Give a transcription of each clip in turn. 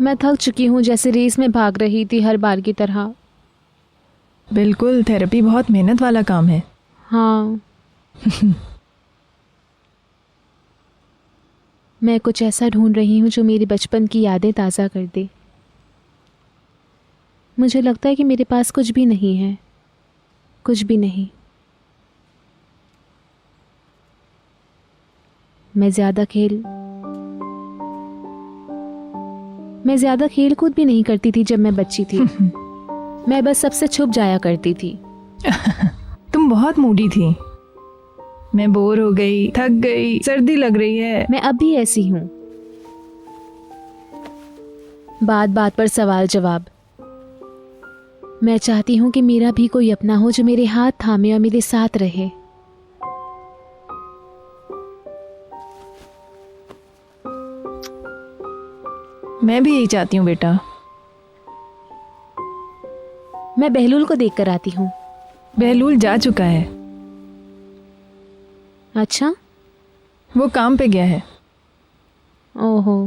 मैं थक चुकी हूँ, जैसे रेस में भाग रही थी हर बार की तरह। बिल्कुल, थेरेपी बहुत मेहनत वाला काम है। हाँ। मैं कुछ ऐसा ढूंढ रही हूँ जो मेरी बचपन की यादें ताज़ा कर दे। मुझे लगता है कि मेरे पास कुछ भी नहीं है, कुछ भी नहीं। मैं ज़्यादा खेल कूद भी नहीं करती थी जब मैं बच्ची थी। मैं बस सबसे छुप जाया करती थी। तुम बहुत मूडी थी। मैं बोर हो गई, थक गई, सर्दी लग रही है। मैं अब भी ऐसी हूँ। बात बात पर सवाल जवाब। मैं चाहती हूँ कि मेरा भी कोई अपना हो जो मेरे हाथ थामे और मेरे साथ रहे। मैं भी यही चाहती हूँ बेटा। मैं बहलूल को देख कर आती हूँ। बहलूल जा चुका है। अच्छा, वो काम पे गया है। ओहो।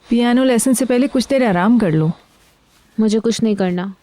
पियानो लेसन से पहले कुछ देर आराम कर लो। मुझे कुछ नहीं करना।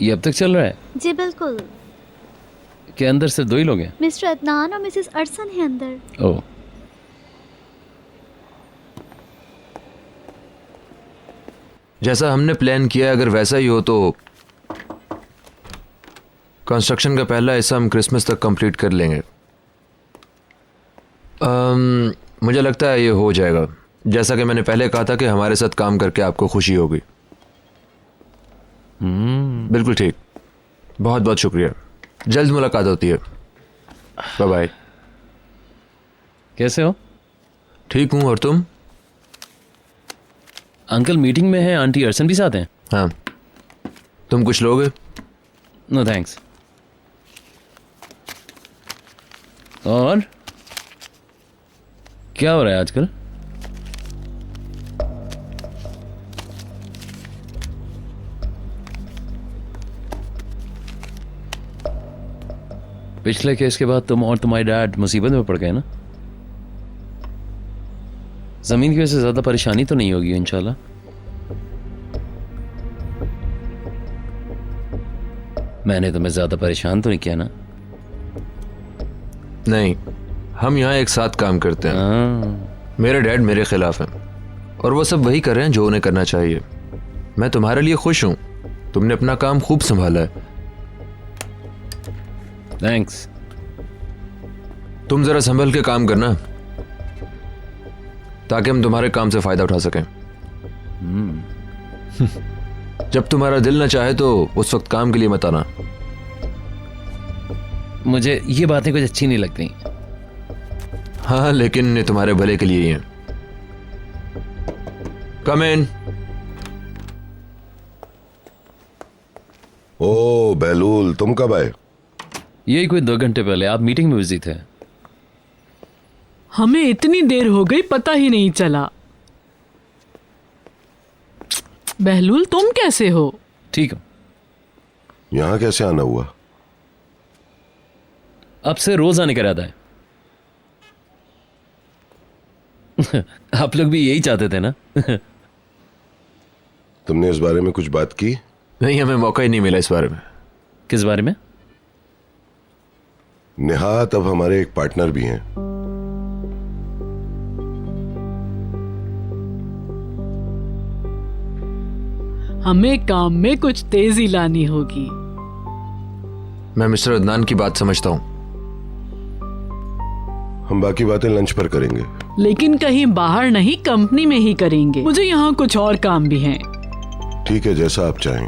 ये अब तक चल रहा है? जी बिल्कुल। क्या अंदर सिर्फ 2 ही लोग हैं? मिस्टर अदनान और मिसेस अरसन है अंदर। ओह, जैसा हमने प्लान किया, अगर वैसा ही हो तो कंस्ट्रक्शन का पहला हिस्सा हम क्रिसमस तक कंप्लीट कर लेंगे। मुझे लगता है ये हो जाएगा। जैसा कि मैंने पहले कहा था कि हमारे साथ काम करके आपको खुशी होगी। बिल्कुल ठीक। बहुत बहुत शुक्रिया। जल्द मुलाकात होती है। Bye bye. कैसे हो? ठीक हूँ, और तुम? अंकल मीटिंग में है, आंटी अरसन भी साथ हैं। हाँ, तुम कुछ लोगे? No thanks. और क्या हो रहा है आजकल? पिछले केस के बाद तुम और तुम्हारे डैड मुसीबत में पड़ गए ना? जमीन की वजह से ज्यादा परेशानी तो नहीं होगी इंशाल्लाह। मैंने तुम्हें ज्यादा परेशान तो नहीं किया ना? नहीं, हम यहाँ एक साथ काम करते हैं। हाँ। मेरे डैड मेरे खिलाफ हैं और वो सब वही कर रहे हैं जो उन्हें करना चाहिए। मैं तुम्हारे लिए खुश हूँ। तुमने अपना काम खूब संभाला है। थैंक्स। तुम जरा संभल के काम करना ताकि हम तुम्हारे काम से फायदा उठा सकें। जब तुम्हारा दिल ना चाहे तो उस वक्त काम के लिए मत आना। मुझे ये बातें कुछ अच्छी नहीं लगती। हाँ, लेकिन ये तुम्हारे भले के लिए ही है। कम इन। ओ बहलूल, तुम कब आए? यही कोई 2 घंटे पहले। आप मीटिंग में बिजी थे। हमें इतनी देर हो गई, पता ही नहीं चला। बहलूल, तुम कैसे हो? ठीक है। यहाँ कैसे आना हुआ? अब से रोज आने का इरादा है। आप लोग भी यही चाहते थे ना? तुमने इस बारे में कुछ बात की? नहीं, हमें मौका ही नहीं मिला इस बारे में। किस बारे में? निहात अब हमारे एक पार्टनर भी हैं। हमें काम में कुछ तेजी लानी होगी। मैं मिस्टर अदनान की बात समझता हूँ। हम बाकी बातें लंच पर करेंगे। लेकिन कहीं बाहर नहीं, कंपनी में ही करेंगे। मुझे यहाँ कुछ और काम भी हैं। ठीक है, जैसा आप चाहें।